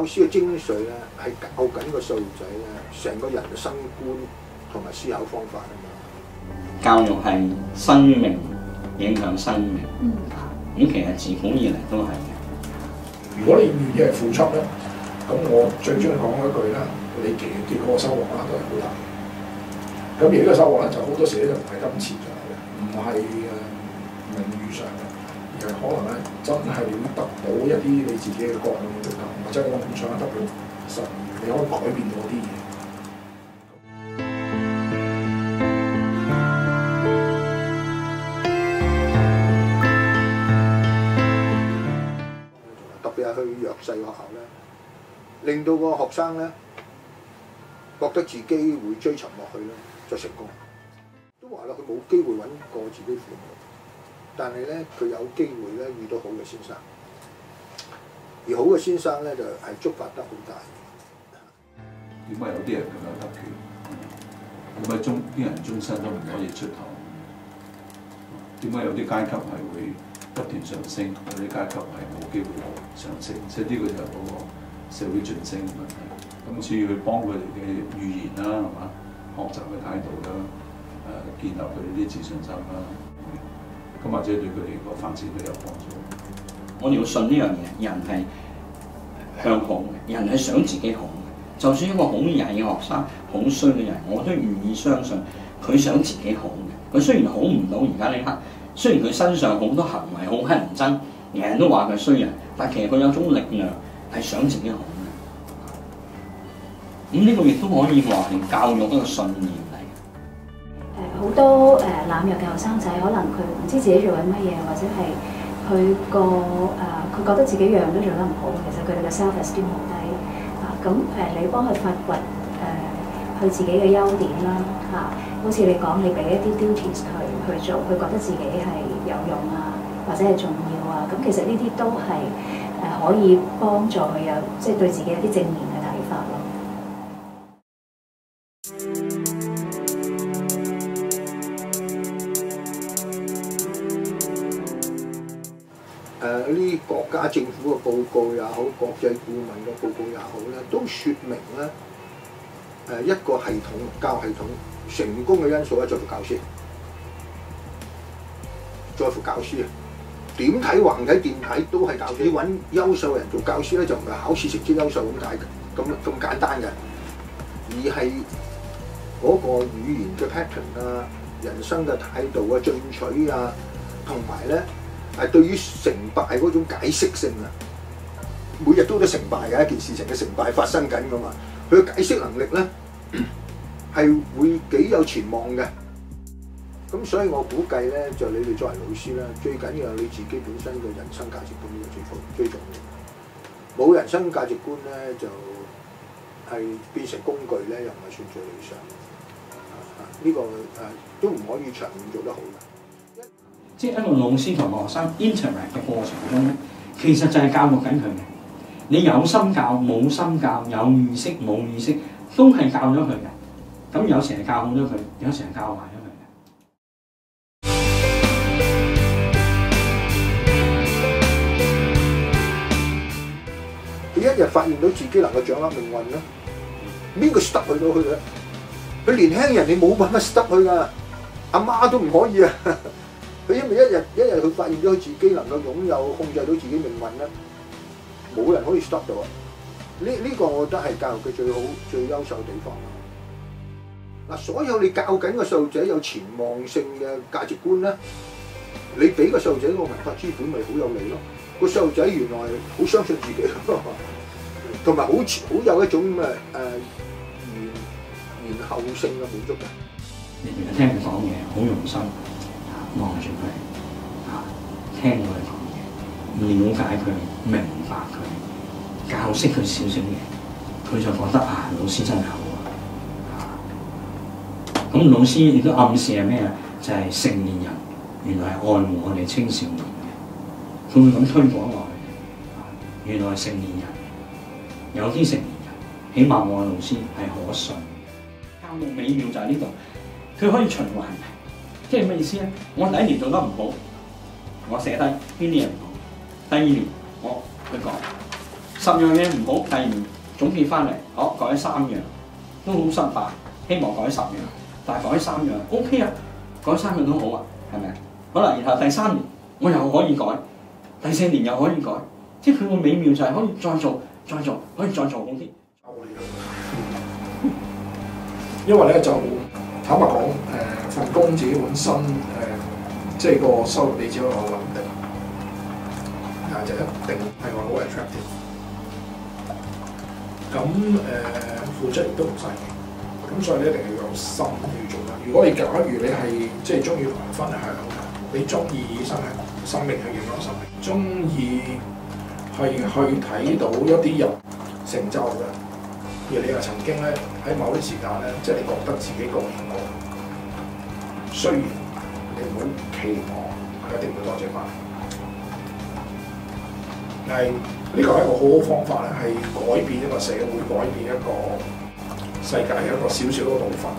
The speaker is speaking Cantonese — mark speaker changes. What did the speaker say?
Speaker 1: 師嘅精髓咧，係教緊個細路仔咧，成個人嘅生觀同埋思考方法啊嘛。
Speaker 2: 教育係生命影響生命，咁其實自古以嚟都係嘅。
Speaker 3: 如果你願意係付出咧，咁我最中意講嗰句啦，你結果收穫啦都係好大嘅。咁而呢個收穫咧，就好多時咧就唔係金錢上嘅，唔係名譽上嘅，而係可能咧真係會得到一啲你自己嘅個人嘅感，或者我唔想得到實現，你可以改變到啲嘢。
Speaker 1: 特別係去弱勢學校咧，令到個學生咧覺得自己會追尋落去咧，就成功。都話啦，佢冇機會揾過自己父母，但係咧佢有機會咧遇到好嘅先生，而好嘅先生咧就係觸發得好大。
Speaker 4: 點解有啲人咁有特權？點解啲人終身都唔可以出頭？點解有啲階級係會不斷上升，有啲階級係冇機會上升？即係呢個就係嗰個社會晉升嘅問題。咁至於去幫佢哋嘅語言啦，係嘛？學習嘅態度啦，建立佢哋啲自信心啦，咁或者對佢哋個發展都有幫助。
Speaker 2: 我哋要信呢樣嘢，人係向好嘅，人係想自己好嘅。就算一個好曳嘅學生、好衰嘅人，我都願意相信佢想自己好嘅。佢雖然好唔到而家呢刻，雖然佢身上好多行為好乞人憎，人人都話佢衰人，但其實佢有種力量係想自己好嘅。咁呢個亦都可以話係教育一個信念嚟。
Speaker 5: 好多濫藥嘅後生仔，可能佢唔知自己做緊乜嘢，或者係佢佢覺得自己樣樣都做得唔好，其實佢哋嘅 self-esteem 好低你幫佢發掘佢自己嘅優點啦好似你講，你俾一啲 duties 佢去做，佢覺得自己係有用啊，或者係重要啊，咁其實呢啲都係可以幫助佢有即係對自己有啲正面嘅睇法咯。
Speaker 1: 呢國家政府嘅報告也好，國際顧問嘅報告也好咧，都説明咧一個系統教系統成功嘅因素咧，在乎教師，在乎教師啊！點睇橫睇掂睇都係教師。你揾優秀人做教師咧，就唔係考試成績優秀咁簡單嘅，而係嗰個語言嘅 pattern 啊、人生嘅態度啊、進取啊，同埋咧。對於成敗嗰種解釋性啊，每日都有成敗嘅一件事情嘅成敗發生緊噶嘛，佢嘅解釋能力咧係會幾有前望嘅。咁所以我估計咧，就你哋作為老師咧，最緊要係你自己本身嘅人生價值觀呢個最重要。冇人生價值觀咧，就係變成工具咧，又唔係算最理想。呢個都唔可以長遠做得好嘅。
Speaker 2: 即係一個老師同學生 interact 嘅過程中咧，其實就係教育緊佢嘅。你有心教、冇心教、有意識冇意識，都係教咗佢嘅。咁有時係教好咗佢，有時係教壞咗佢嘅。
Speaker 1: 佢一日發現到自己能夠掌握命運咧，邊個 stop 佢到佢咧？佢年輕人你冇辦法 stop 佢噶，阿媽都唔可以啊！佢因為一日佢發現咗佢自己能夠擁有控制到自己命運咧，冇人可以 stop 到啊！呢個我覺得係教育嘅最好、最優秀嘅地方。嗱，所有你教緊個細路仔有潛望性嘅價值觀咧，你俾個細路仔個文化資本咪好有利咯。個細路仔原來好相信自己，同埋好有一種延後性嘅滿足感。
Speaker 2: 你聽佢講嘢好用心。望住佢，聽佢講嘢，了解佢，明白佢，教識佢少少嘢，佢就覺得老師真係好咁老師亦都暗示係咩啊？就係成年人原來係愛護我哋青少年嘅，佢會咁推廣落去。原來成年人有啲成年人，起碼我嘅老師係可信。教育美妙就係呢度，佢可以循環。即係咩意思咧？我第一年做得唔好，我寫低邊啲嘢唔好。第二年我去講， 10樣嘢唔好，第二總結翻嚟，好改3樣，都好失敗。希望改10樣，但係改3樣 OK 啊，改3樣都好啊，係咪？好啦，然後第3年我又可以改，第4年又可以改，即係佢個美妙就係可以再做，可以再做好啲。
Speaker 3: 因為咧就坦白講，份工自己本身即係個收入你只可以好穩定，但係就一定係話好 attractive。咁負責亦都唔細嘅，咁所以你一定要有心去做啦。如果你假如你係即係中意同人分享嘅，你中意生命去影響生命，中意係去睇到一啲人成就嘅。而你又曾經咧喺某啲時間咧，即係你覺得自己貢獻過，雖然你唔好期望佢一定會多謝翻，但係呢個係一個好好方法咧，係改變一個社會、改變一個世界嘅一個小小嘅部分。